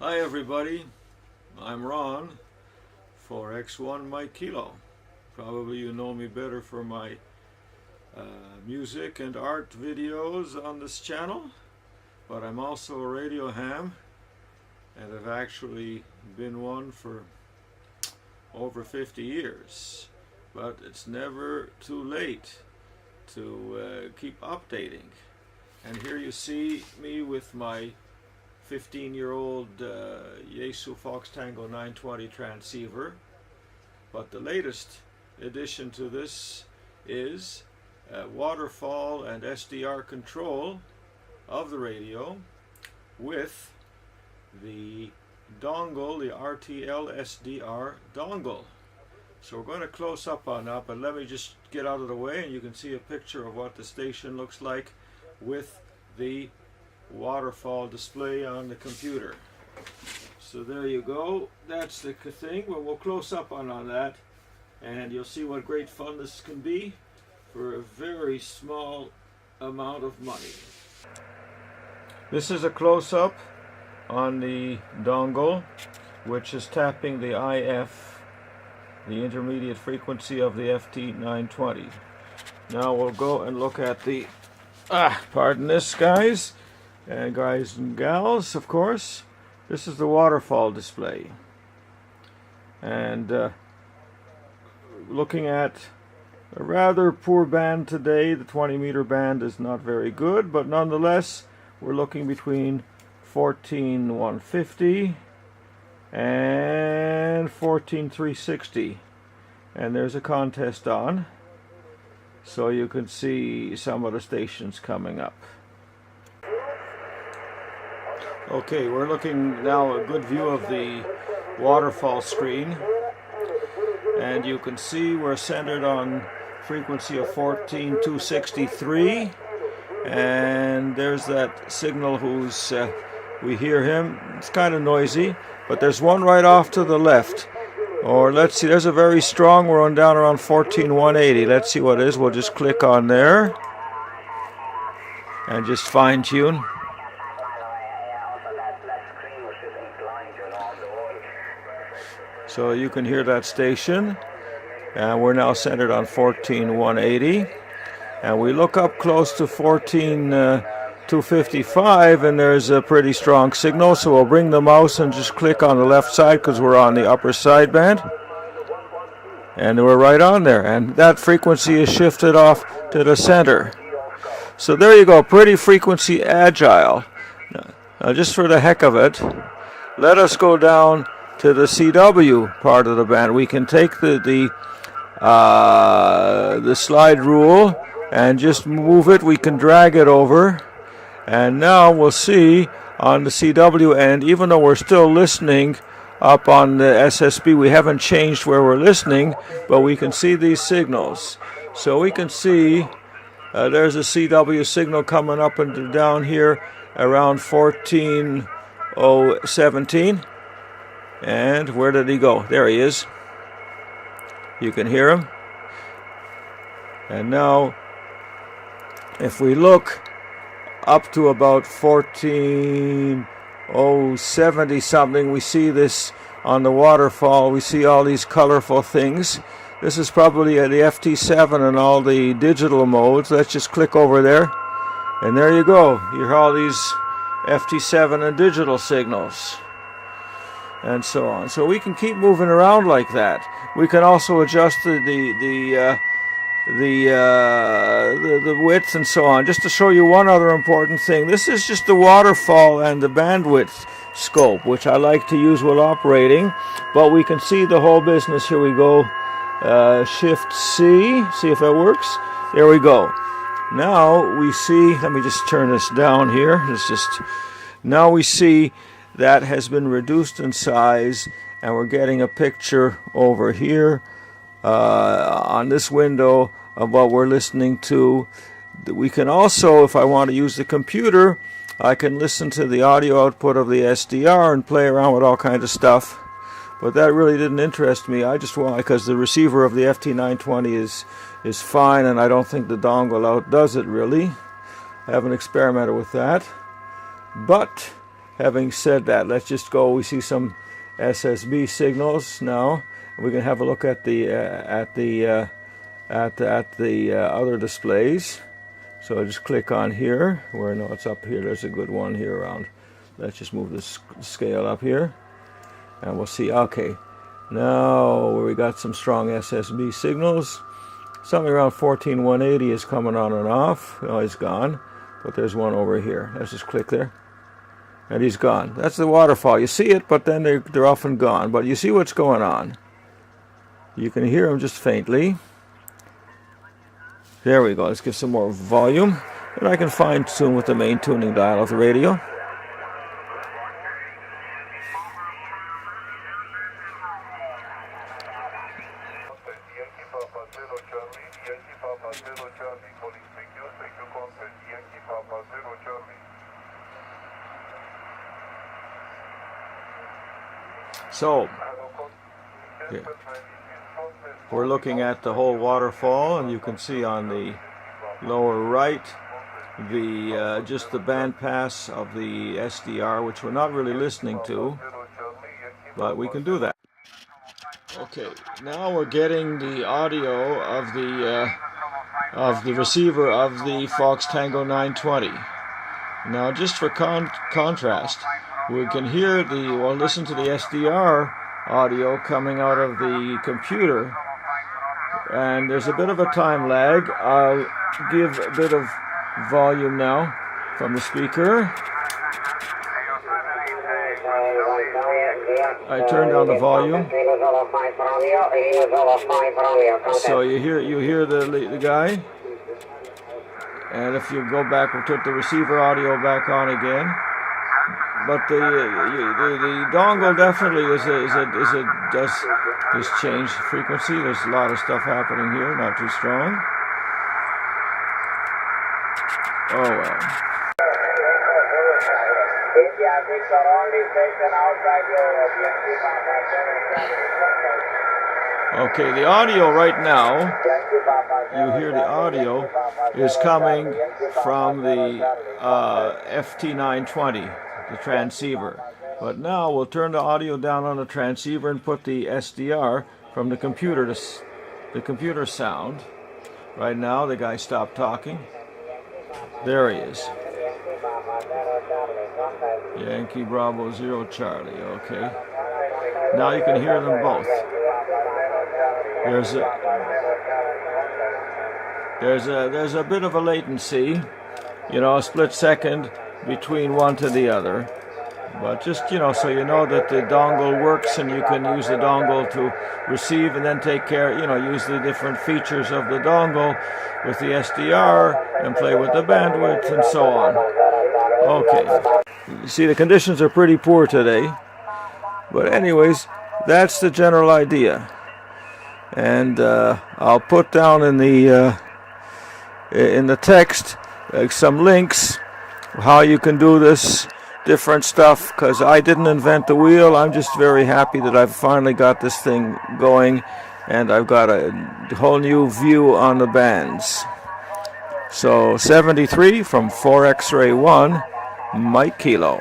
Hi everybody, I'm Ron for X1 Mike Kilo. Probably you know me better for my music and art videos on this channel, but I'm also a radio ham, and I've actually been one for over 50 years. But it's never too late to keep updating. And here you see me with my 15-year-old Yaesu FT-920 transceiver. But the latest addition to this is waterfall and SDR control of the radio with the dongle, the RTL SDR dongle. So we're going to close up on that, but let me just get out of the way and you can see a picture of what the station looks like with the waterfall display on the computer. So there you go, that's the thing. Well, we'll close up on that and you'll see what great fun this can be for a very small amount of money. This is a close-up on the dongle, which is tapping the IF, the intermediate frequency of the FT-920. Now we'll go and look at the pardon this, guys and gals, of course. This is the waterfall display, and looking at a rather poor band today. The 20-meter band is not very good, but nonetheless we're looking between 14,150 and 14,360, and there's a contest on, so you can see some of the stations coming up. Okay, we're looking now at a good view of the waterfall screen, and you can see we're centered on frequency of 14,263, and there's that signal who's we hear him. It's kind of noisy, but there's one right off to the left. Or let's see, there's a very strong, we're on down around 14,180. Let's see what it is. We'll just click on there and just fine tune. So you can hear that station, and we're now centered on 14,180, and we look up close to 14,255, and there's a pretty strong signal, so we'll bring the mouse and just click on the left side because we're on the upper sideband, and we're right on there, and that frequency is shifted off to the center. So there you go, pretty frequency agile. Now just for the heck of it, let us go down to the CW part of the band. We can take the slide rule and just move it. We can drag it over, and now we'll see on the CW end, even though we're still listening up on the SSB, we haven't changed where we're listening, but we can see these signals. So we can see there's a CW signal coming up and down here around 14,017. And where did he go? There he is. You can hear him. And now, if we look up to about 14,070 something, we see this on the waterfall. We see all these colorful things. This is probably the FT7 and all the digital modes. Let's just click over there. And there you go. You hear all these FT7 and digital signals, and so on. So we can keep moving around like that. We can also adjust the width and so on. Just to show you one other important thing, this is just the waterfall and the bandwidth scope, which I like to use while operating, but we can see the whole business. Here we go. Shift C, see if that works. There we go. Now we see, let me just turn this down here. Now we see that has been reduced in size, and we're getting a picture over here on this window of what we're listening to. We can also, if I want to use the computer, I can listen to the audio output of the SDR and play around with all kinds of stuff. But that really didn't interest me. I just want, because the receiver of the FT-920 is fine, and I don't think the dongle outdoes it really. I haven't experimented with that. But having said that, let's just go. We see some SSB signals now. We can have a look at the other displays. So I just click on here. Where no, it's up here. There's a good one here around. Let's just move this scale up here, and we'll see. Okay, now we got some strong SSB signals. Something around 14180 is coming on and off. Oh, he's gone. But there's one over here. Let's just click there. And he's gone. That's the waterfall. You see it, but then they're often gone. But you see what's going on. You can hear them just faintly. There we go. Let's give some more volume. And I can fine tune with the main tuning dial of the radio. So, yeah, we're looking at the whole waterfall, and you can see on the lower right the just the bandpass of the SDR, which we're not really listening to, but we can do that. Okay, now we're getting the audio of the receiver of the Fox Tango 920. Now, just for contrast, we can hear listen to the SDR audio coming out of the computer, and there's a bit of a time lag. I'll give a bit of volume now from the speaker. I turn down the volume, so you hear the guy. And if you go back, we'll put the receiver audio back on again. But the dongle definitely does change frequency. There's a lot of stuff happening here, not too strong. Oh well. Okay, the audio right now, you hear the audio is coming from the FT-920, the transceiver. But now we'll turn the audio down on the transceiver and put the SDR from the computer to the computer sound. Right now the guy stopped talking. There he is. Yankee Bravo 0 Charlie. Okay. Now you can hear them both. There's a bit of a latency, you know, a split second between one to the other. But just, you know, so you know that the dongle works, and you can use the dongle to receive and then take care, you know, use the different features of the dongle with the SDR and play with the bandwidth and so on. Okay. You see, the conditions are pretty poor today. But anyways, that's the general idea. And I'll put down in the text some links how you can do this different stuff, because I didn't invent the wheel. I'm just very happy that I've finally got this thing going, and I've got a whole new view on the bands. So 73 from 4X-Ray 1, Mike Kilo.